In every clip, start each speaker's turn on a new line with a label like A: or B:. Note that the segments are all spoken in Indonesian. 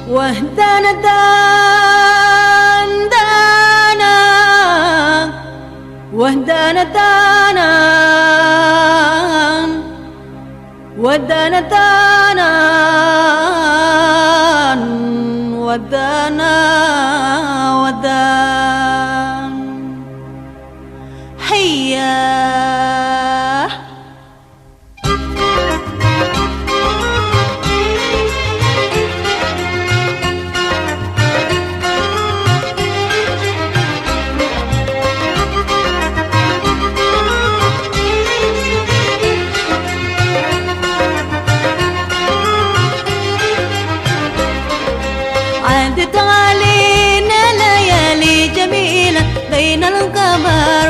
A: واهدنا دانا واهدنا دانا ودانا دانا ودانا ودان هيا عدت علينا ليالي جميلة بين القمر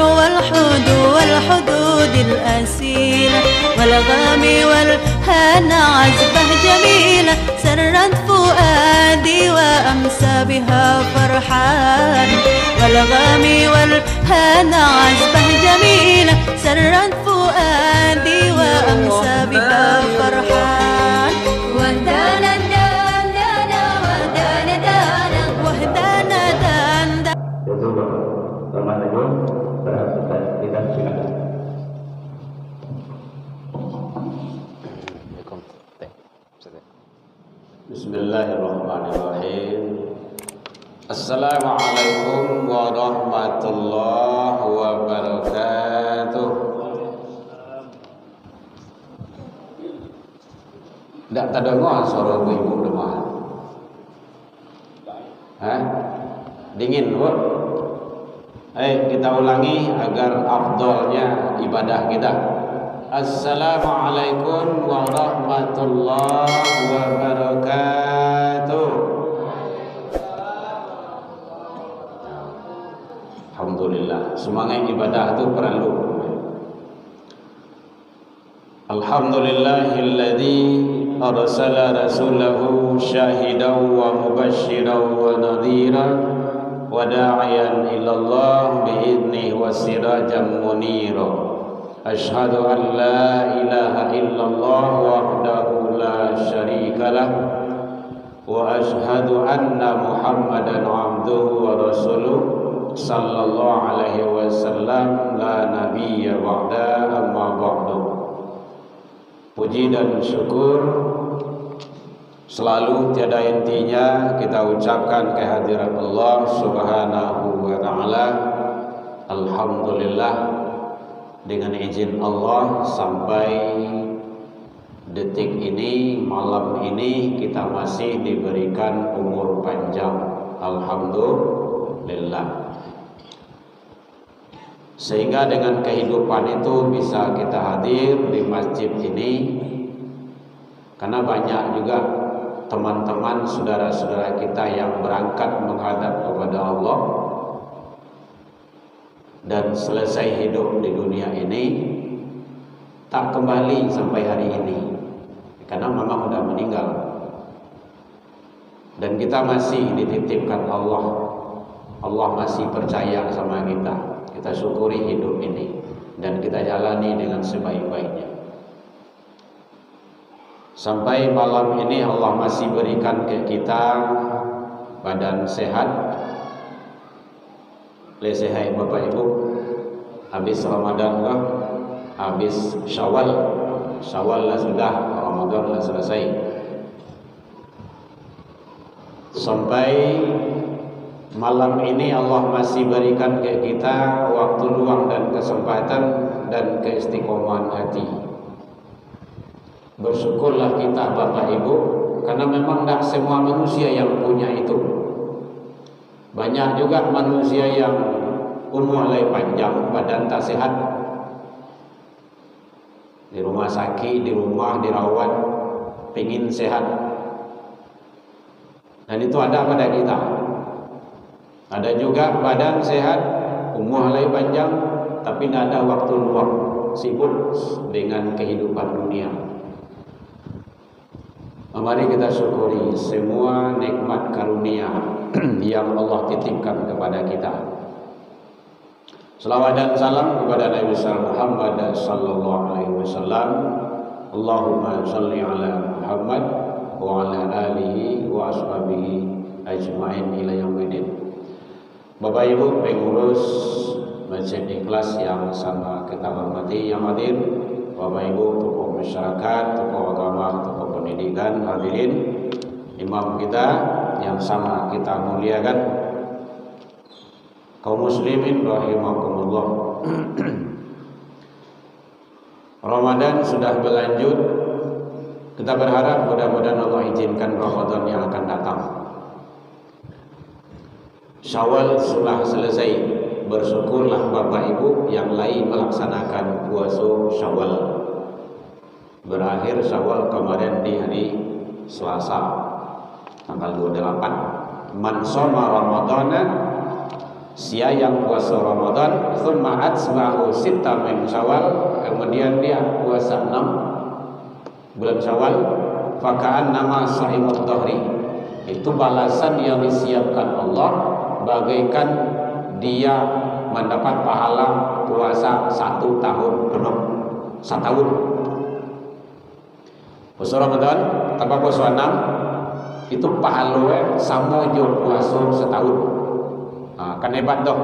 A: والحدود الأسيلة والغام والهنا عزبة جميلة سرت فؤادي وأمسى بها فرحان والغام والهنا عزبة جميلة سرت فؤادي وأمسى بها فرحان ودانا
B: Bismillahirrahmanirrahim. Assalamualaikum warahmatullahi wabarakatuh. Tak terdengar suara ibu demam. Dingin, Bu? Kita ulangi agar afdalnya ibadah kita. Assalamualaikum warahmatullahi wabarakatuh. Alhamdulillah, semangat ibadah itu perlu. Alhamdulillahilladzi arsala rasulahu syahidan wa mubasysyiran wa nadhiran wa da'iyan ilallah bi'idnihi wa sirajan munira. Asyhadu an la ilaha illallah wahdahu la syarika lah wa asyhadu anna Muhammadan abduhu wa rasuluh sallallahu alaihi wasallam la nabiyya ba'da amma ba'du. Puji dan syukur selalu tiada hentinya kita ucapkan kehadirat Allah Subhanahu wa taala. Alhamdulillah, dengan izin Allah sampai detik ini, malam ini kita masih diberikan umur panjang. Alhamdulillah. Sehingga dengan kehidupan itu bisa kita hadir di masjid ini. Karena banyak juga teman-teman, saudara-saudara kita yang berangkat menghadap kepada Allah dan selesai hidup di dunia ini tak kembali sampai hari ini karena memang sudah meninggal, dan kita masih dititipkan Allah. Allah masih percaya sama kita. Kita syukuri hidup ini dan kita jalani dengan sebaik-baiknya. Sampai malam ini Allah masih berikan ke kita badan sehat. Lesehat Bapak Ibu, habis Ramadan lah, habis Syawal lah sudah, Ramadan lah selesai. Sampai malam ini Allah masih berikan ke kita waktu luang dan kesempatan dan keistiqomahan hati. Bersyukurlah kita Bapak Ibu, karena memang tak semua manusia yang punya itu. Banyak juga manusia yang umur panjang, badan tak sehat, di rumah sakit, di rumah dirawat, pengin sehat. Dan itu ada pada kita. Ada juga badan sehat, umur panjang, tapi tidak ada waktu luang, sibuk dengan kehidupan dunia. Mari kita syukuri semua nikmat karunia yang Allah titipkan kepada kita. Selawat dan salam kepada Nabi Muhammad sallallahu alaihi wasallam. Allahumma shalli ala Muhammad wa ala alihi wa ashabihi ajma'in ila yaumil. Bapak Ibu pengurus Masjid Ikhlas yang sama kita hormati, yang hadir, Bapak Ibu tokoh masyarakat, tokoh agama, tokoh pendidikan, hadirin, imam kita yang sama kita muliakan, kaum muslimin rahimakumullah. Ramadan sudah berlanjut. Kita berharap mudah-mudahan Allah izinkan Ramadan yang akan datang. Syawal sudah selesai. Bersyukurlah Bapak Ibu yang lain melaksanakan puasa Syawal. Berakhir Syawal kemarin di hari Selasa tanggal 28. Man shoma Ramadana, sia yang puasa Ramadan, tsumma atsbahu sitta min Syawal, kemudian dia puasa 6 bulan Syawal, faka'an nama sahimud dhahri. Itu balasan yang disiapkan Allah, bagaikan dia mendapat pahala puasa 1 tahun penuh. 1 tahun puasa Ramadan tanpa puasa 6 itu pahala sama jo puasa setahun. Kan hebat dong.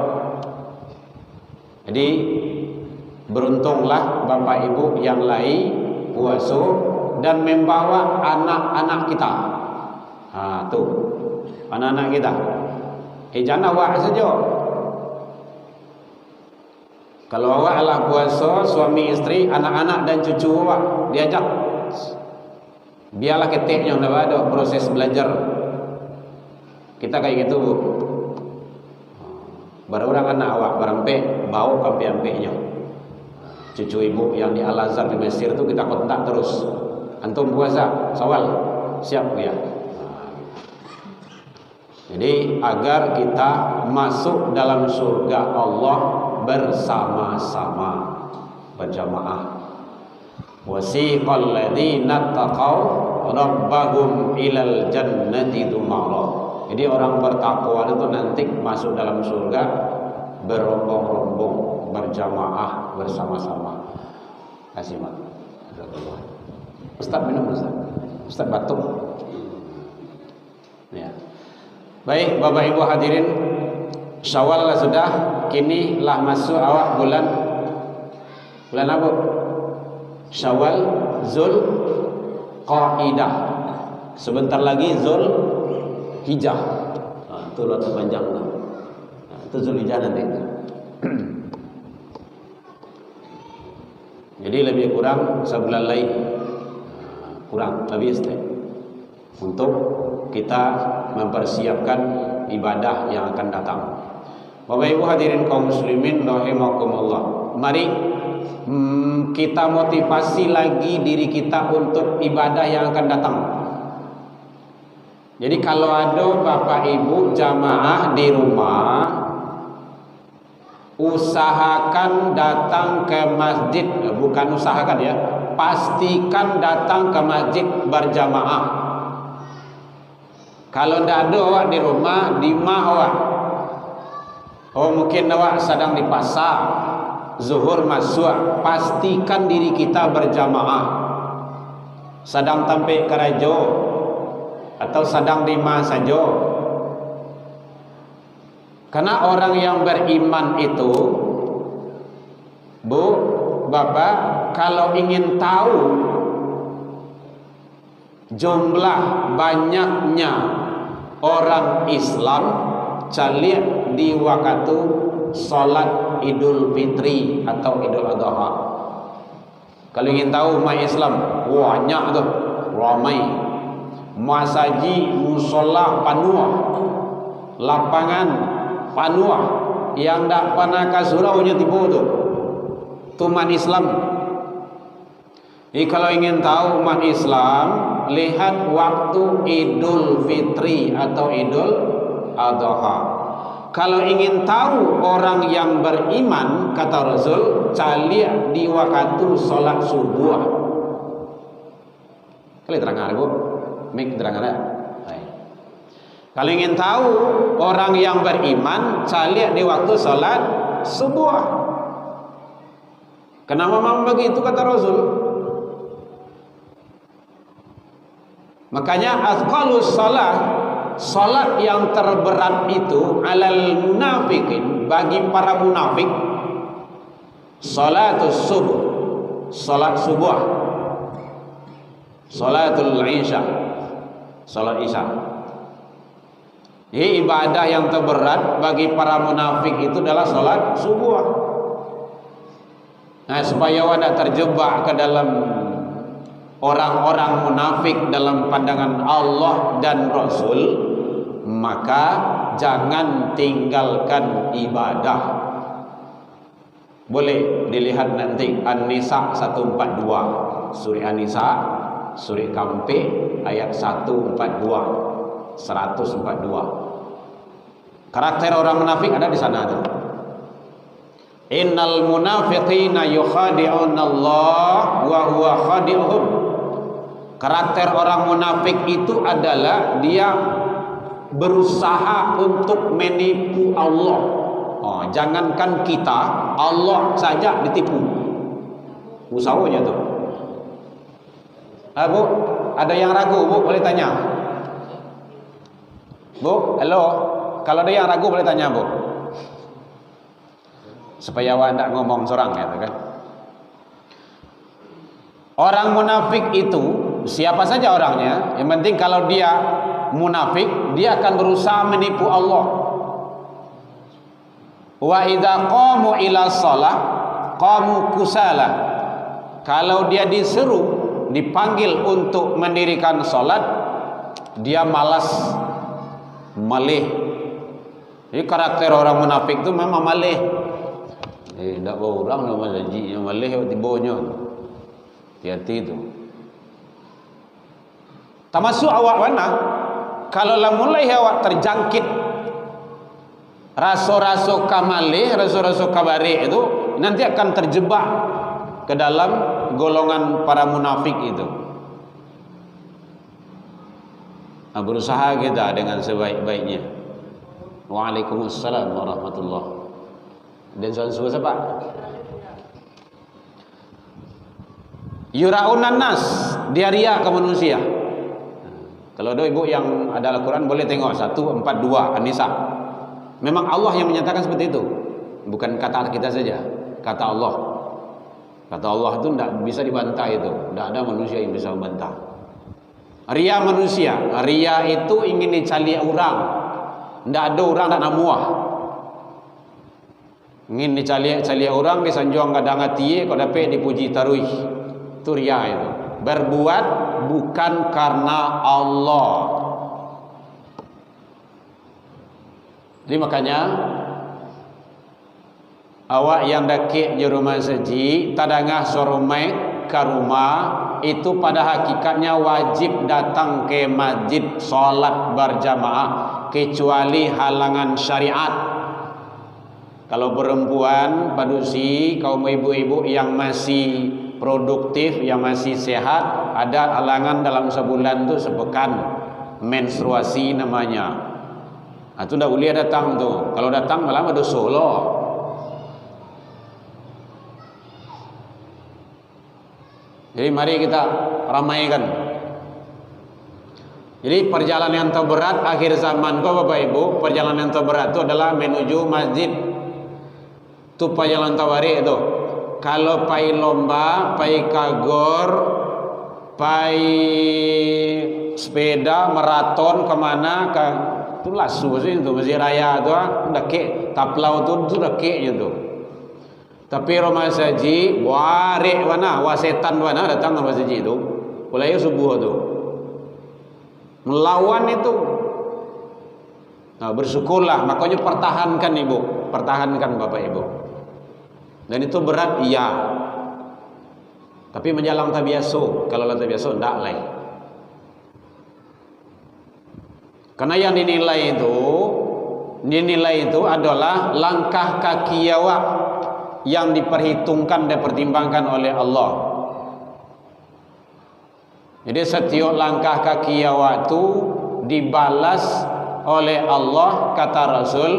B: Jadi beruntunglah Bapak Ibu yang lain puasa dan membawa anak-anak kita. Tuh anak-anak kita. Jangan awak saja. Kalau awak lah puasa, suami istri, anak-anak dan cucu awak diajak. Biarlah ketiknya udah ada proses belajar. Kita kayak gitu, Bu. Baru orang anak awak berampe bau kampe-ampenya. Cucu ibu yang di Al-Azhar di Mesir itu kita kontak terus. Antum puasa, Syawal, siap ya. Jadi agar kita masuk dalam surga Allah bersama-sama, berjamaah. Wasiqal ladzina taqaw rabbahum ilal jannati dzumara. Jadi orang bertakwa itu nanti masuk dalam surga berombong-rombong, berjamaah, bersama-sama. Kasih Mak. Ustaz minum Ustaz. Ustaz batuk. Ya. Baik Bapak Ibu hadirin, Syawal lah sudah, kini lah masuk awak bulan apa? Syawal, Zul Qaidah. Sebentar lagi Zul Hijjah. Itu waktu panjang lah. Itu Zul Hijjah nanti. Jadi lebih kurang sebulan lagi. Kurang lebih setengah untuk kita mempersiapkan ibadah yang akan datang. Bapak Ibu hadirin kaum muslimin rahimakumullah. Mari kita motivasi lagi diri kita untuk ibadah yang akan datang. Jadi kalau ada Bapak Ibu jamaah di rumah, usahakan datang ke masjid. Bukan usahakan ya, pastikan datang ke masjid berjamaah. Kalau tidak ada awak di rumah, di rumah awak. Oh mungkin awak sedang di pasar, zuhur masuk, pastikan diri kita berjamaah. Sedang tampil kerajo atau sedang di mana saja. Karena orang yang beriman itu, Bu, Bapak, kalau ingin tahu jumlah banyaknya orang Islam, caliak di waktu salat Idul Fitri atau Idul Adha. Kalau ingin tahu umat Islam, banyak tuh, ramai. Masaji, musola panuah, lapangan panuah, yang tak pernah ke suraunya tipu tuh. Umat Islam. Jadi kalau ingin tahu umat Islam, lihat waktu Idul Fitri atau Idul Adha. Kalau ingin tahu orang yang beriman, kata Rasul, caliak di waktu sholat subuh. Kali terang Bu, mik terang ada. Kalau ingin tahu orang yang beriman, caliak di waktu sholat subuh. Kenapa memang begitu kata Rasul? Makanya azqalus salat, salat yang terberat itu alal munafiqin, bagi para munafik, salatus subuh, salat subuh, salatul isya, salat isya. Ini ibadah yang terberat bagi para munafik itu adalah salat subuh. Nah, supaya tidak terjebak ke dalam orang-orang munafik dalam pandangan Allah dan Rasul, maka jangan tinggalkan ibadah. Boleh dilihat nanti An-Nisa 142, surah An-Nisa, surah Kampi ayat 142, 142. Karakter orang munafik ada di sana tuh. Innal munafiqina yukhadi'una Allah wa huwa khadi'uhum. Karakter orang munafik itu adalah dia berusaha untuk menipu Allah. Oh, jangankan kita, Allah saja ditipu. Usahanya tuh. Bu, ada yang ragu, Bu, boleh tanya. Bu, halo. Kalau ada yang ragu boleh tanya, Bu. Supaya awak tidak ngomong sorang ya, kan? Orang munafik itu siapa saja orangnya, yang penting kalau dia munafik, dia akan berusaha menipu Allah. Wa idza qamu ila shalah qamu kusala. Kalau dia disuruh, dipanggil untuk mendirikan salat, dia malas, malih. Jadi karakter orang munafik itu memang malih. Tak bawa orang nama haji yang malih tibanya. Hati-hati itu. Termasuk awak mana? Kalau lah mulai awak terjangkit rasa-rasa kamalih, rasa-rasa kabari itu, nanti akan terjebak ke dalam golongan para munafik itu. Nah, berusaha kita dengan sebaik-baiknya. Waalaikumsalam warahmatullahi. Dan soal siapa? Yura'unan nas, dia riak ke manusia. Kalau ada ibu yang ada Al-Quran boleh tengok 142 An-Nisa. Memang Allah yang menyatakan seperti itu, bukan kata kita saja, kata Allah. Kata Allah itu tidak bisa dibantah itu, tidak ada manusia yang bisa membantah. Ria manusia, ria itu ingin dicari orang. Tidak ada orang tak nak muah. Ingin dicari orang, disanjung kadang hati, kau dapat dipuji taruih. Itu ria itu. Berbuat bukan karena Allah. Jadi makanya awak yang dakik di rumah saji, tadangah soromai ke rumah, itu pada hakikatnya wajib datang ke masjid solat berjamaah, kecuali halangan syariat. Kalau perempuan padusi, kaum ibu-ibu yang masih produktif, yang masih sehat, ada halangan dalam sebulan tu sepekan, menstruasi namanya. Itu dah boleh datang tu. Kalau datang malam ada solo. Jadi mari kita ramaikan. Jadi perjalanan yang terberat akhir zaman kau Bapak Ibu, perjalanan yang terberat itu adalah menuju masjid. Itu perjalanan tawari itu. Kalau pai lomba, pai kagor, pai sepeda, maraton kemana, itu lasu sih itu masjid raya tu, dekik taplau tu dekiknya tu. Tapi rumah saji, warik mana, wasetan mana datang ke rumah saji itu, mulai subuh tu, melawan itu. Nah, bersyukurlah, makanya pertahankan ibu, pertahankan bapak ibu. Dan itu berat, iya. Tapi menjalang tak biasa, kalau tak biasa, tidak lain. Karena yang dinilai itu adalah langkah kaki awak yang diperhitungkan dan dipertimbangkan oleh Allah. Jadi setiap langkah kaki awak itu dibalas oleh Allah, kata Rasul,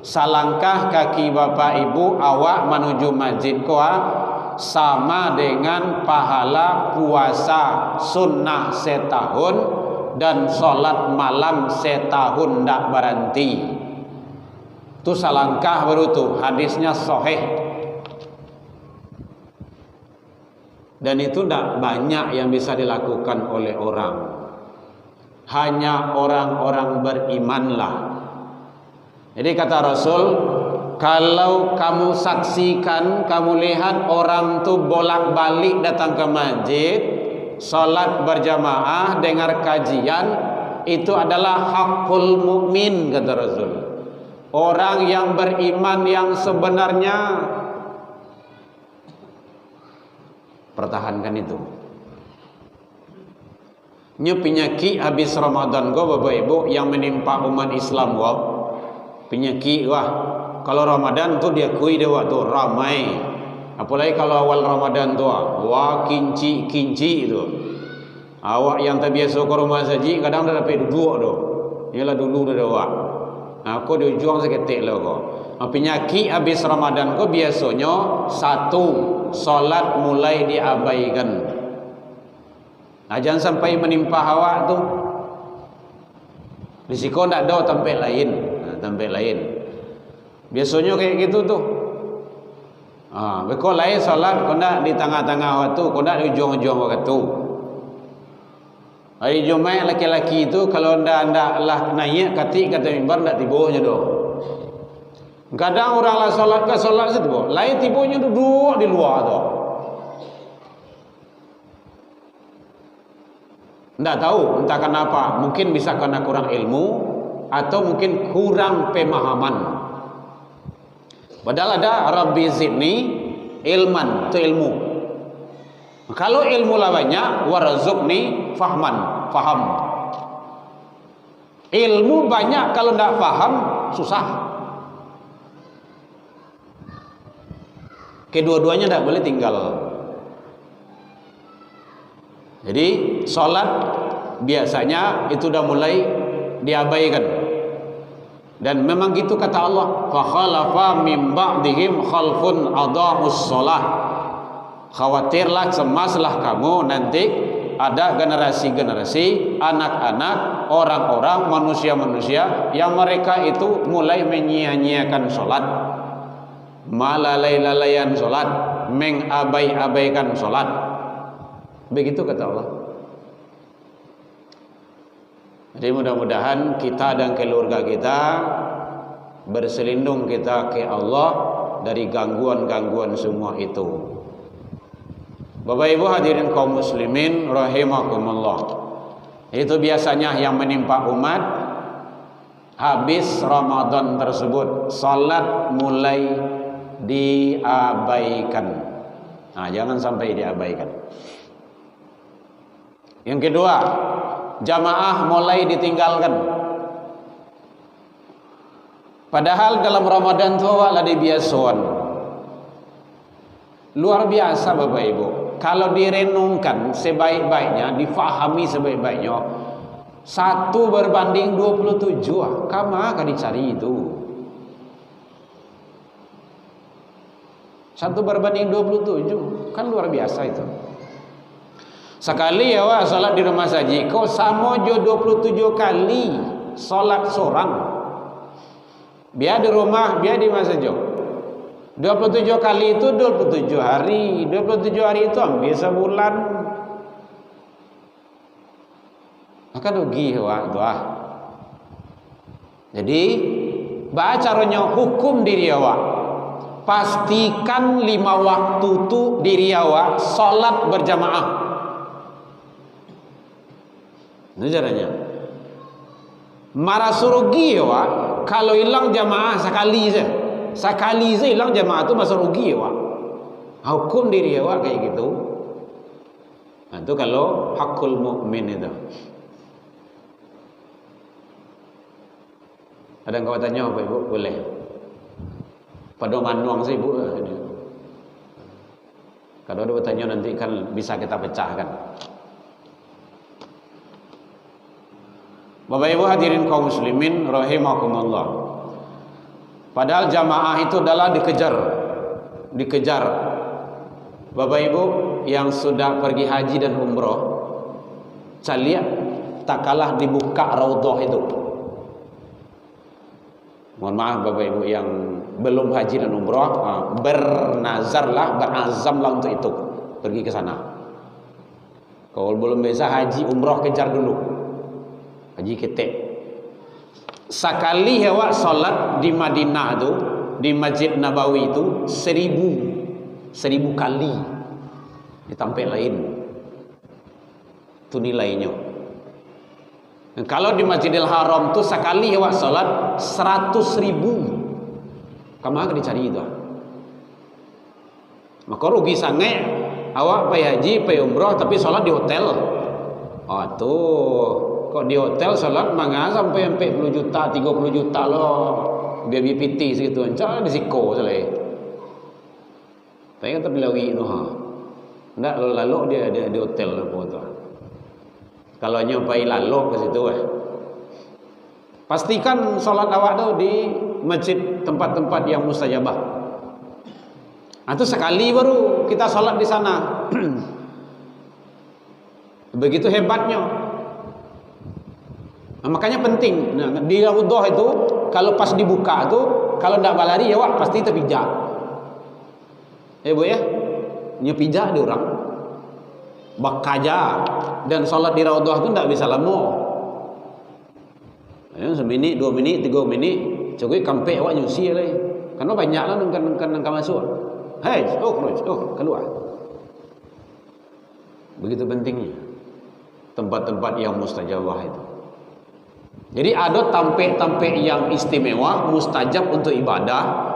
B: salangkah kaki bapak ibu awak menuju masjid koa, sama dengan pahala puasa sunnah setahun dan sholat malam setahun ndak berhenti. Itu salangkah baru tuh hadisnya sahih. Dan itu tidak banyak yang bisa dilakukan oleh orang. Hanya orang-orang berimanlah. Jadi kata Rasul, kalau kamu saksikan, kamu lihat orang tu bolak-balik datang ke masjid, salat berjamaah, dengar kajian, itu adalah hakul mukmin, kata Rasul. Orang yang beriman yang sebenarnya. Pertahankan itu. Ini penyakit habis Ramadan go Bapak Ibu yang menimpa umat Islam go. Penyakit wah. Kalau Ramadan tu dia kui dia waktu ramai. Apalagi kalau awal Ramadan tu wah kinci itu. Awak yang tak biasa ke rumah saji kadang dah dapat duduk tu. Ialah dulu dah awak. Aku di ujung seketik lah ko. Penyakit habis Ramadan ko biasanya satu, solat mulai diabaikan. Jangan sampai menimpa awak tu. Risiko tak ada tempat lain. Biasanya kayak gitu tu. Bekal lain solat kau nak di tengah-tengah waktu, kau nak di ujung-ujung waktu. Hari Jumaat laki-laki itu kalau ndak lah naik katik kata mimbar ndak tibonya doh. Kadang orang lah solat ke solat situ, lain tibonya duduk di luar tu. Ndak tahu entah kenapa, mungkin bisa karena kurang ilmu atau mungkin kurang pemahaman. Padahal ada Rabbi zidni ilman, itu ilmu. Kalau ilmu lah banyak, warzuqni faham. Ilmu banyak kalau tidak faham susah. Kedua-duanya tidak boleh tinggal. Jadi solat biasanya itu sudah mulai diabaikan. Dan memang gitu kata Allah, fa khalafa min ba'dihim khalfun adaa'us shalah. Khawatirlah, cemaslah kamu nanti ada generasi-generasi, anak-anak, orang-orang, manusia-manusia yang mereka itu mulai menyia-nyiakan solat, malalai-lalaian solat, mengabai-abaikan solat. Begitu kata Allah. Jadi mudah-mudahan kita dan keluarga kita berselindung kita ke Allah dari gangguan-gangguan semua itu. Bapak Ibu hadirin kaum muslimin rahimakumullah. Itu biasanya yang menimpa umat habis Ramadan tersebut, salat mulai diabaikan. Jangan sampai diabaikan. Yang kedua, jamaah mulai ditinggalkan. Padahal dalam Ramadan itu ada biasuan. Luar biasa Bapak Ibu. Kalau direnungkan sebaik-baiknya, difahami sebaik-baiknya, 1 berbanding 27. Kama akan dicari itu. 1 berbanding 27. Kan luar biasa itu. Sekali ya wah salat di rumah saji, kau sama jo 27 kali salat seorang. Biar di rumah, biar di masa jo. 27 kali itu 27 hari. 27 hari itu hampir sebulan. Maka rugi wah doa. Jadi bacaranya hukum diri awak. Pastikan 5 waktu tu diri awak salat berjamaah. Itu caranya. Marah surugi awak kalau hilang jamaah sekali saja. Sekali saja hilang jamaah itu masuk rugi awak. Hukum diri awak kayak gitu. Itu kalau hakul mukmin itu. Ada yang kau tanya apa Ibu? Boleh. Pada manuang sih Ibu. Kalau ada bertanya nanti kan bisa kita pecahkan. Bapak Ibu hadirin kaum muslimin rahimakumullah. Padahal jamaah itu adalah dikejar. Bapak Ibu yang sudah pergi haji dan umroh, saya lihat tak kalah dibuka raudhah itu. Mohon maaf Bapak Ibu yang belum haji dan umroh, bernazarlah, berazamlah untuk itu, pergi ke sana. Kalau belum bisa haji umroh, kejar dulu haji ketek. Sekali awak solat di Madinah tu, di Masjid Nabawi itu 1000 kali di tempat lain. Itu nilainya. Dan kalau di Masjidil Haram tu sekali awak salat 100.000. Kamu akan dicari itu. Maka rugi sangat awak pergi haji, pergi umrah tapi salat di hotel. Oh tuh, kok di hotel salat mangga sampai 40 juta, 30 juta loh. Biar BPT segitu, encak risiko selai. Tapi kata bilawi tu ha. Ndak lalu dia di hotel apa tu. Kalau nyobai lalu ke situ pastikan solat awak tu di masjid, tempat-tempat yang mustajabah. Itu sekali baru kita solat di sana. Begitu hebatnya. Nah, makanya penting. Nah, di raudhah itu kalau pas dibuka tu, kalau ndak balari awak pasti terpijak. Bu ya, nyepijak di orang. Bakaja dan salat di raudhah tu ndak bisa lama. Seminit, 2 minit, 3 minit, cukup kampai awak nyusi lagi. Karena banyaklah nangkan masuk. Hai, keluar. Begitu pentingnya tempat-tempat yang mustajabah itu. Jadi ada tempat-tempat yang istimewa, mustajab untuk ibadah.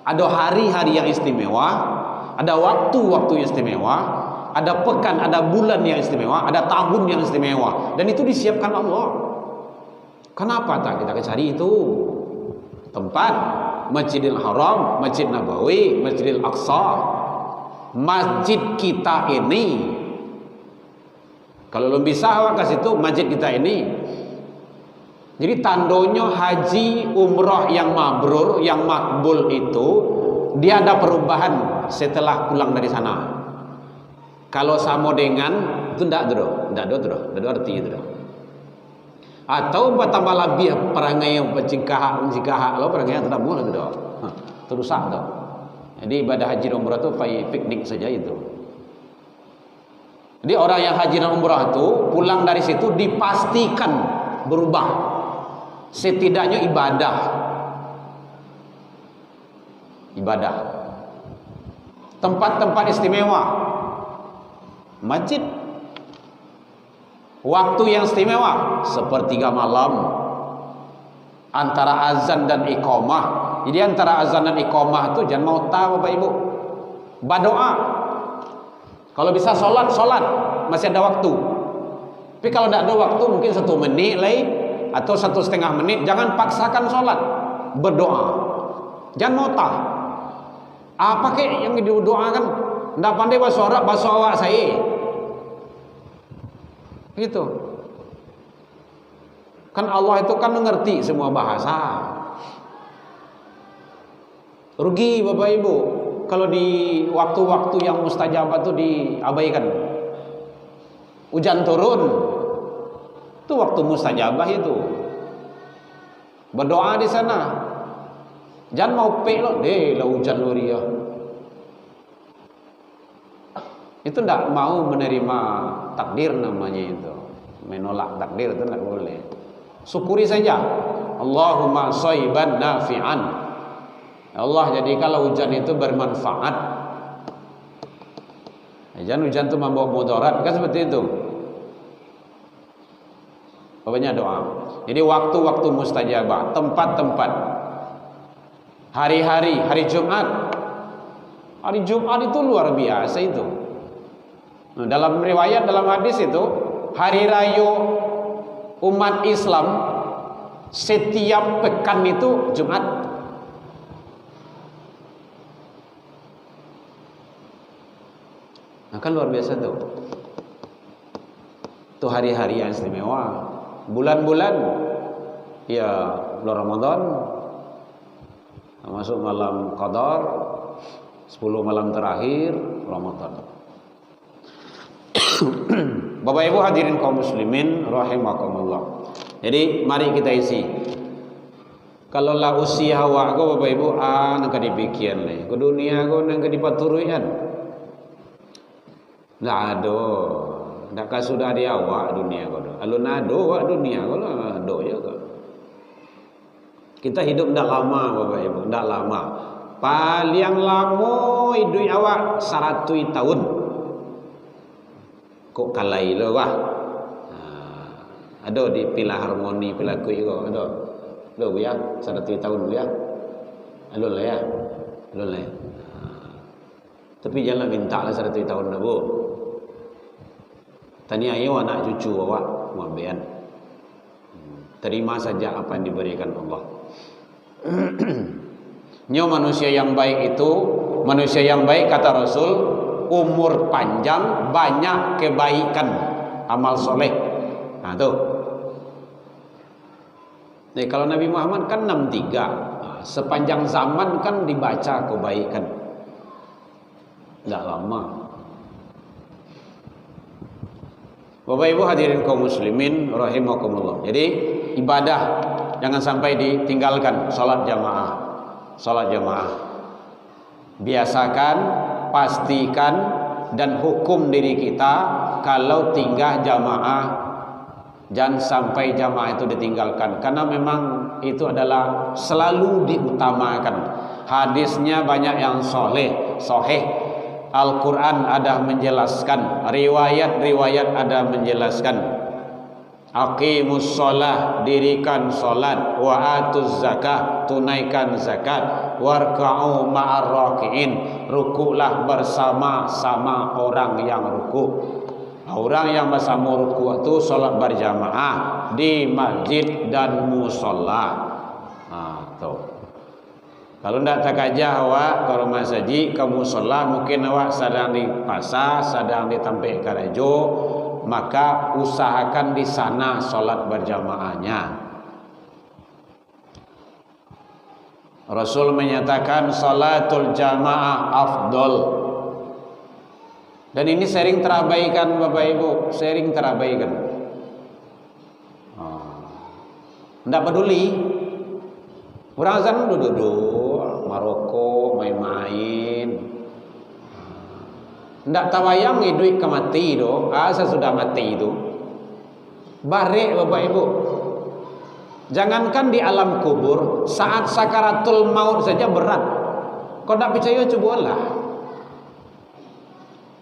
B: Ada hari-hari yang istimewa, ada waktu-waktu yang istimewa, ada pekan, ada bulan yang istimewa, ada tahun yang istimewa, dan itu disiapkan Allah. Kenapa tak kita cari itu tempat? Masjidil Haram, Masjid Nabawi, Masjidil Aqsa, masjid kita ini. Kalau belum bisa awak ke situ, masjid kita ini. Jadi tandanya haji umrah yang mabrur, yang makbul itu dia ada perubahan setelah pulang dari sana. Kalau sama dengan itu tidak ada arti itu. Atau bertambah lebih perangai yang pencikah lo perangai yang tidak boleh itu. Terusak tu. Jadi ibadah haji dan umrah tu pai piknik saja itu. Jadi orang yang haji dan umrah tu pulang dari situ dipastikan berubah. Setidaknya ibadah. Tempat-tempat istimewa. Masjid. Waktu yang istimewa, sepertiga malam antara azan dan iqamah. Jadi antara azan dan iqamah itu jangan mau tahu Bapak Ibu. Berdoa. Kalau bisa solat, masih ada waktu. Tapi kalau tidak ada waktu, mungkin 1 menit lagi atau 1,5 menit, jangan paksakan solat. Berdoa. Jangan mau tahu. Apa kek yang didoakan? Tidak pandai bahasa Arab, bahasa awak saya. Gitu. Kan Allah itu kan mengerti semua bahasa. Rugi Bapak Ibu kalau di waktu-waktu yang mustajabah itu diabaikan. Hujan turun, itu waktu mustajabah itu. Berdoa di sana. Jangan mau pelok deh lah hujan luria. Itu tidak mau menerima takdir namanya itu. Menolak takdir itu tidak boleh. Syukuri saja. Allahumma shayban nafi'an. Allah jadi kalau hujan itu bermanfaat. Jangan hujan itu membawa mudarat, kan seperti itu. Pokoknya doa. Jadi waktu-waktu mustajabah, tempat-tempat. Hari-hari, hari Jumat. Hari Jumat itu luar biasa itu. Nah, dalam riwayat, dalam hadis itu, hari raya umat Islam setiap pekan itu Jumat. Nah, kan luar biasa tuh. Itu hari-hari yang istimewa. Bulan-bulan ya bulan Ramadan, masuk malam Qadar, 10 malam terakhir. Ramadan. Bapak Ibu hadirin kaum muslimin rahimakumullah. Jadi mari kita isi. Kalau lah usia awak ko Bapak Ibu nak dipikiran le. Ke dunia ko nang dipaturuyan. Ndak ada. Ndak ka sudah di awak dunia ko. Alun ado awak dunia ko lah ado je ko. Kita hidup ndak lama Bapak Ibu, ndak lama. Paling lama hidup awak 100 tahun. Kok kalai lo wah. Ada di pila harmoni pila kui ko ada. Lo ya 100 tahun ya. Alun lah ya. Alun lah. Tapi jangan minta lah 100 tahun dah bu. Tanya ayo anak cucu awak muabian. Terima saja apa yang diberikan Allah. Nyo manusia yang baik itu, manusia yang baik kata Rasul, umur panjang, banyak kebaikan, amal soleh. Nah tuh. Jadi kalau Nabi Muhammad kan 63, sepanjang zaman kan dibaca kebaikan. Tidak lama. Bapak Ibu hadirin kaum muslimin rahimakumullah. Jadi ibadah jangan sampai ditinggalkan, salat jamaah. Salat jamaah. Biasakan, pastikan dan hukum diri kita kalau tinggal jamaah jangan sampai jamaah itu ditinggalkan karena memang itu adalah selalu diutamakan. Hadisnya banyak yang sahih. Al-Quran ada menjelaskan, riwayat-riwayat ada menjelaskan. Aqimus shalah, dirikan salat, wa atuz zakah, tunaikan zakat, warka'u ma'ar raki'in, rukuklah bersama-sama orang yang rukuk. Orang yang bersama rukuk itu salat berjamaah di masjid dan musalla. Tuh. Kalau tidak takajah awak ke rumah saji, ke musalla, mungkin awak sedang di pasar, sedang di Tampek Karajo, maka usahakan di sana solat berjamaahnya. Rasul menyatakan salatul jamaah afdol. Dan ini sering terabaikan Bapak Ibu, sering terabaikan. Tidak peduli. Orang sana duduk, Maroko, main-main. Tidak tawayang hidup ke mati itu. Asa sudah mati itu. Barek Bapak Ibu. Jangankan di alam kubur, saat sakaratul maut saja berat. Kau tidak percaya cobalah.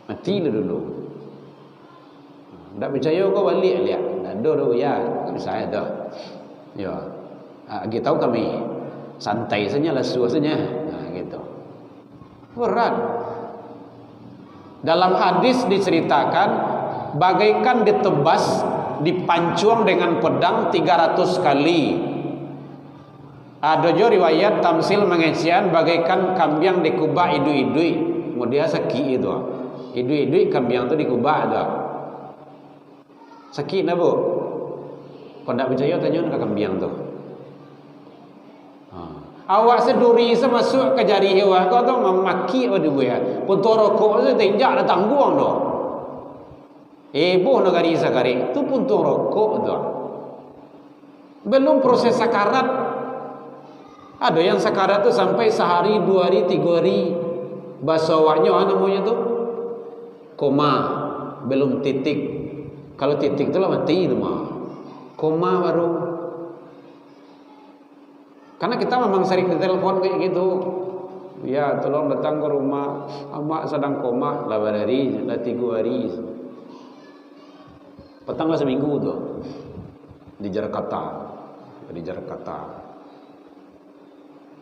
B: Mati dulu. Tidak percaya kau balik lihat. Dulu ya, saya dah. Ya, kita tahu kami santai saja, lesu saja. Gitu. Berat. Dalam hadis diceritakan bagaikan ditebas, dipancuang dengan pedang 300 kali. Ada jo riwayat tamsil mengesian bagaikan kambing dikubah idui-idui. Kemudian sakit itu. Idui-idui kambing itu dikubah ada. Sakit na bu? Kau tak percaya tanya ke kambing tu. Awak seduri semasuk ke jari hewan kau tu memaki pada buaya. Puntor rokok tu tinjak dah tangguang tu. Boh negari sakari tu puntor rokok tu. Belum proses sakarat. Ada yang sakarat tu sampai sehari, 2 hari, 3 hari. Bahasa awaknya namanya tu koma, belum titik. Kalau titik tu lah mati tu mah. Koma baru. Karena kita memang sering ditelepon kayak gitu. Ya, tolong datang ke rumah. Amak sedang koma. 8 hari, 3 hari. Petang lah seminggu tu. Di Jakarta. Di Jakarta.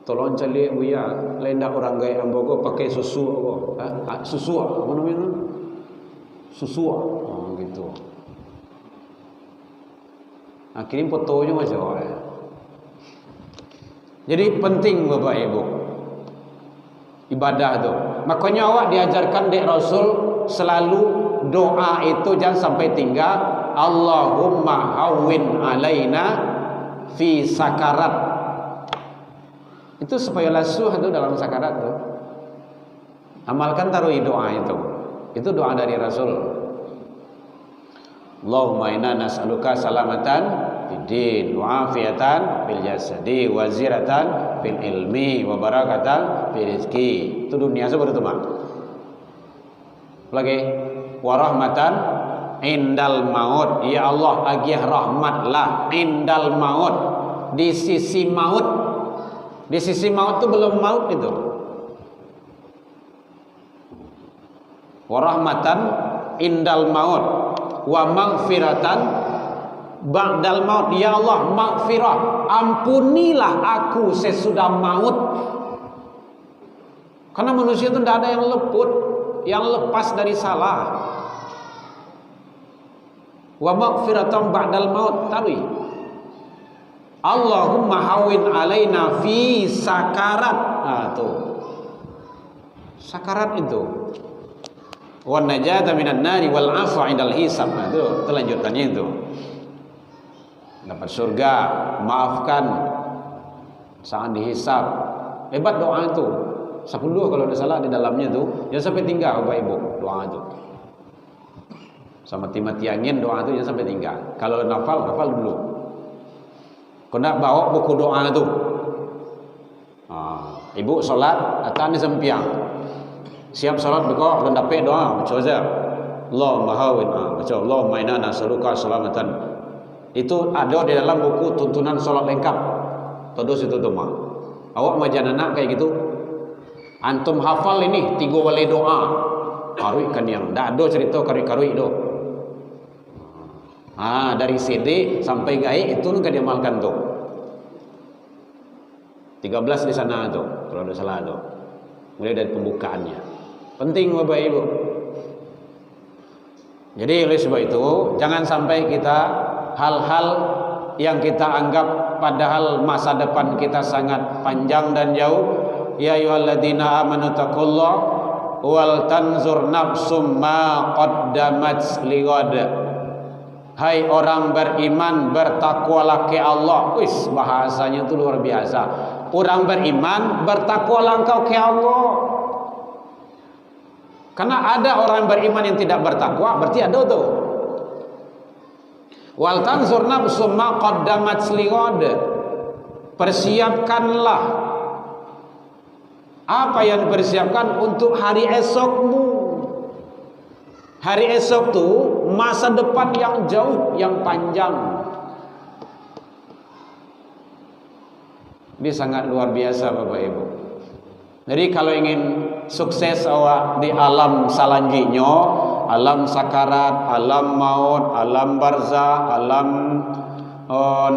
B: Tolong cari buya. Lain dah orang gaya ambogo pakai susu. Susu apa namanya? Susu. Gitu. Kirim fotonya macam apa? Jadi penting Bapak Ibu ibadah tu. Makanya awak diajarkan dek Rasul selalu doa itu jangan sampai tinggal. Allahumma hawwin alaina fi sakarat. Itu supaya lasuh tu dalam sakarat tu. Amalkan taruh doa itu. Itu doa dari Rasul. Allahumma inna nas'aluka salamatan fid din wa afiatan fil jasadi wa ziratan fil ilmi wa barakatan fil rizki. Itu dunia seperti itu mah. Lagi wa rahmatan indal maut. Ya Allah, agiah rahmatlah indal maut, di sisi maut. Di sisi maut itu belum maut itu. Wa rahmatan indal maut wa maghfiratan ba'dal maut. Ya Allah, maghfirah, ampunilah aku sesudah maut. Karena manusia itu tidak ada yang luput, yang lepas dari salah. Wa maghfiratan ba'dal maut. Tawi Allahumma hawin alaina fi sakarat. Nah, tuh sakarat itu. Wa najata minan nari wal afwa indal hisab. Nah, itu lanjutannya itu. Dapat surga, maafkan saat dihisab. Hebat doa itu. 10 kalau ada salah di dalamnya tuh, jangan sampai tinggal Bapak Ibu doa itu. Sama mati angin doa itu jangan sampai tinggal. Kalau nafal dulu. Kau nak bawa buku doa itu. Ibu sholat atan di sempiang. Siap sholat bekok dan dapat doa baca aja. Allahumma hawin baca Allahumma inna nas'aluka salamatan. Itu ada di dalam buku tuntunan sholat lengkap. Terus itu tuh mah. Awak majan anak kayak gitu. Antum hafal ini 3 wali doa. Karui kan yang dak ada cerita karui do. Dari CD sampai gai itu kan diamalkan tuh. 13 di sana tuh kalau ada salah tuh. Mulai dari pembukaannya. Penting Bapak Ibu. Jadi oleh sebab itu jangan sampai kita hal-hal yang kita anggap padahal masa depan kita sangat panjang dan jauh. Ya ayyuhalladzina amanu taqullaha wal tanzur nafsum ma qaddamat lighad. Hai orang beriman, bertakwalah ke Allah. Wis, bahasanya itu luar biasa. Orang beriman, bertakwalah engkau ke Allah. Karena ada orang beriman yang tidak bertakwa, berarti ada tuh. Wal tanzur nafsum ma qaddamat lighad. Persiapkanlah apa yang dipersiapkan untuk hari esokmu. Hari esok tuh masa depan yang jauh, yang panjang. Ini sangat luar biasa Bapak Ibu. Jadi kalau ingin sukses awak di alam selanjutnya, alam sakarat, alam maut, alam barzah, alam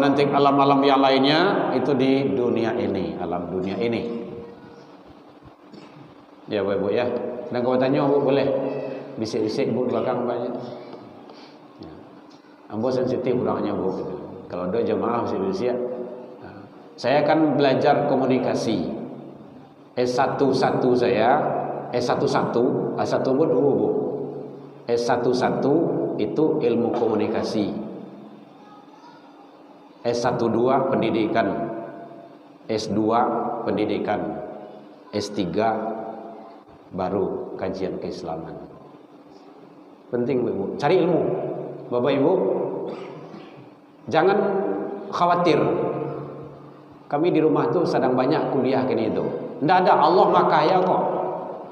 B: nanti alam-alam yang lainnya, itu di dunia ini, alam dunia ini. Ya Bapak Ibu ya. Dan kalau tanya boleh bisik-bisik Bu belakang banyak. Ya. Ambo sensitif orangnya Bu. Kalau ada jemaah bisik-bisik. Saya akan belajar komunikasi. S1 saya, S1 A1 Bu 2 Bu. S1 itu ilmu komunikasi. S1 2 pendidikan. S2 pendidikan. S3 baru kajian keislaman. Penting Ibu, cari ilmu. Bapak Ibu, jangan khawatir. Kami di rumah tuh sedang banyak kuliah kini itu. Tidak ada, Allah mah kaya kok.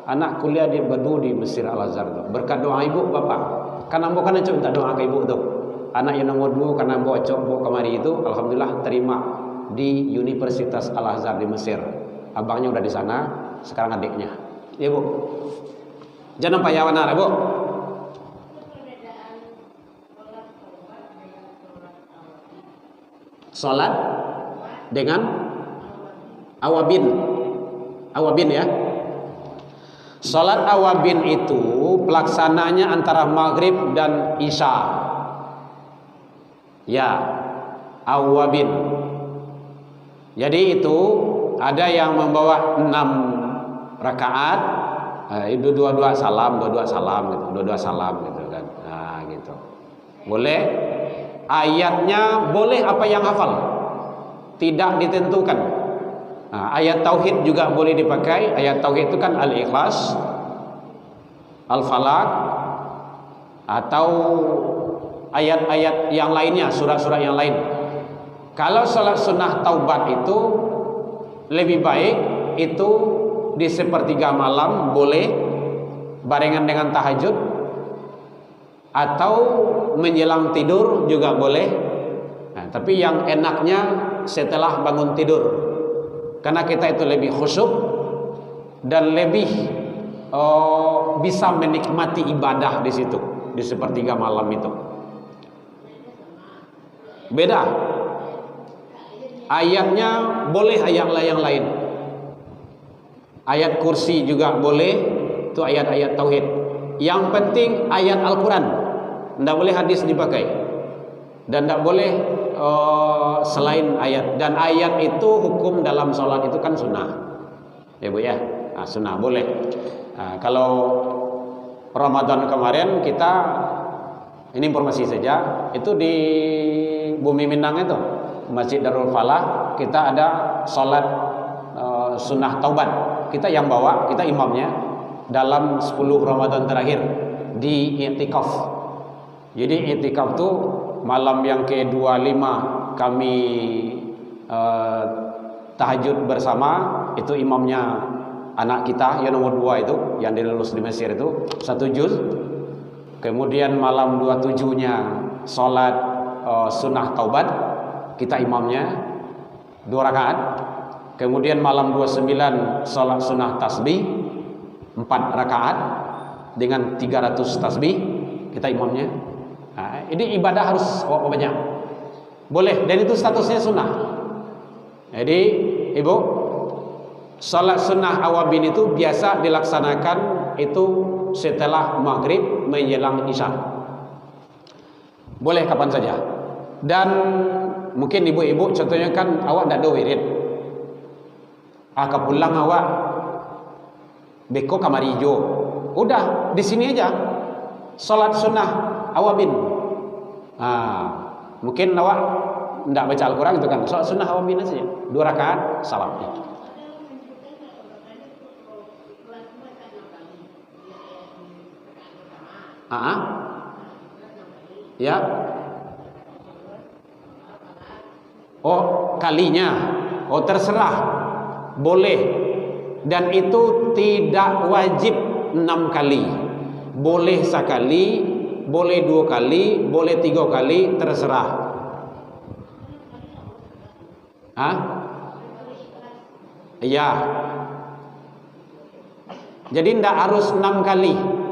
B: Anak kuliah di Bedu di Mesir Al-Azhar tuh. Berkat doa ibu bapak. Karena ambo kan minta doa ke ibu tuh. Anak yang nomor 2 karena ambo acok kemari itu, alhamdulillah terima di Universitas Al-Azhar di Mesir. Abangnya udah di sana, sekarang adiknya. Ya Bu. Jangan payawan ada Bu. Salat dengan awabin ya. Salat awabin itu pelaksananya antara maghrib dan isya. Ya, awabin. Jadi itu ada yang membawa 6 rakaat, itu dua-dua salam gitu kan. Nah, gitu. Boleh. Ayatnya boleh apa yang hafal. Tidak ditentukan. Nah, ayat tauhid juga boleh dipakai. Ayat tauhid itu kan Al-Ikhlas, Al-Falaq atau ayat-ayat yang lainnya, surat-surat yang lain. Kalau salat sunnah taubat itu lebih baik itu di sepertiga malam, boleh barengan dengan tahajud, atau menjelang tidur juga boleh. Nah, tapi yang enaknya setelah bangun tidur, karena kita itu lebih khusyuk dan lebih bisa menikmati ibadah di situ, di sepertiga malam itu. Beda. Ayatnya boleh ayat yang lain. Ayat kursi juga boleh, itu ayat-ayat tauhid. Yang penting ayat Al-Quran, tidak boleh hadis dipakai, dan tidak boleh selain ayat. Dan ayat itu hukum dalam sholat itu kan sunnah, ya Bu ya. Nah, sunnah boleh. Nah, kalau Ramadan kemarin kita, ini informasi saja, itu di Bumi Minang itu Masjid Darul Falah kita ada sholat sunnah taubat. Kita yang bawa, kita imamnya dalam 10 Ramadan terakhir di i'tikaf. Jadi i'tikaf itu malam yang ke-25 kami tahajud bersama, itu imamnya anak kita yang nomor 2 itu, yang dilulus di Mesir itu 1 juz. Kemudian malam 27-nya sholat sunnah taubat, kita imamnya 2 rakaat. Kemudian malam 29 sholat sunnah tasbih 4 rakaat dengan 300 tasbih, kita imamnya. Nah, ini ibadah harus banyak. Boleh, dan itu statusnya sunnah. Jadi Ibu, sholat sunnah awabin itu biasa dilaksanakan itu setelah maghrib menjelang isya. Boleh kapan saja. Dan mungkin ibu-ibu contohnya kan awak tidak ada wirid, pulang awak beko kamar hijau, udah di sini aja sholat sunnah awabin. Mungkin awak tidak baca Al-Quran itu kan, sholat sunnah awabin aja 2 rakaat salam. Ya. Oh, kalinya. Oh, terserah. Boleh. Dan itu tidak wajib 6 kali. Boleh sekali, boleh 2 kali, boleh 3 kali, terserah. Iya. Jadi tidak harus 6 kali.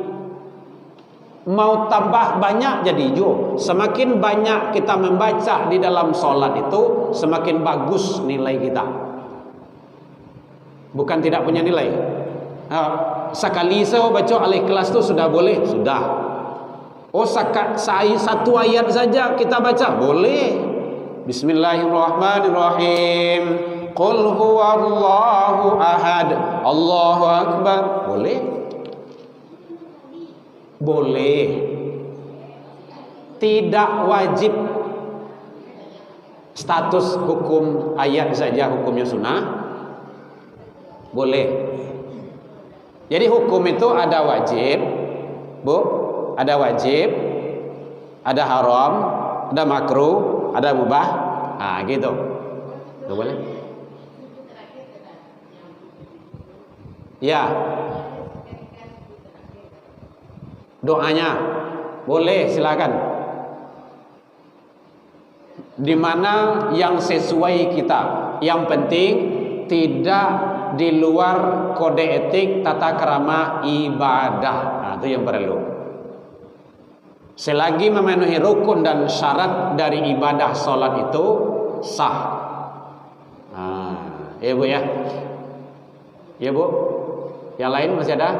B: Mau tambah banyak jadi jo. Semakin banyak kita membaca di dalam sholat itu, semakin bagus nilai kita. Bukan tidak punya nilai. Sekali saya baca Al-Ikhlas itu sudah boleh? Sudah. Oh, satu ayat saja kita baca? Boleh. Bismillahirrahmanirrahim. Qul huwallahu ahad, Allahu akbar. Boleh. Boleh. Tidak wajib. Status hukum ayat saja hukumnya sunnah. Boleh. Jadi hukum itu ada wajib, Bu, ada wajib, ada haram, ada makruh, ada mubah. Gitu. Nggak boleh? Ya. Doanya boleh, silakan. Di mana yang sesuai kita. Yang penting tidak di luar kode etik tata krama ibadah. Itu yang perlu. Selagi memenuhi rukun dan syarat dari ibadah sholat itu sah. Ya Bu ya. Ya Bu. Yang lain masih ada?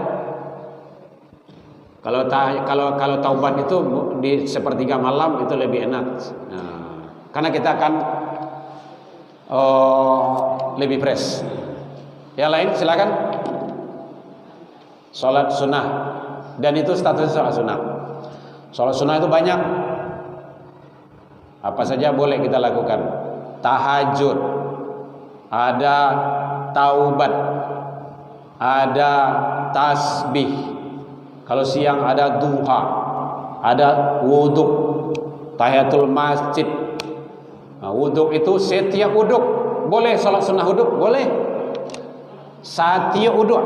B: Kalau taubat itu di sepertiga malam itu lebih enak. Karena kita akan lebih fresh. Yang lain silakan. Sholat sunnah, dan itu statusnya sholat sunnah. Sholat sunnah itu banyak. Apa saja boleh kita lakukan. Tahajud, ada taubat, ada tasbih, Kalau siang ada duha, ada wuduk, tahiyatul masjid. Nah, wuduk itu setiap wuduk boleh, salat sunnah wuduk boleh. Setiap wuduk.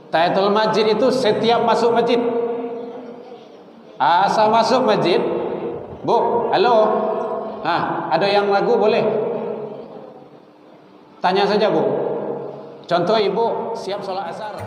B: Tahiyatul masjid itu setiap masuk masjid. Asal masuk masjid, Bu, halo. Ada yang lagu boleh? Tanya saja, Bu. Contoh ibu siap sholat asar.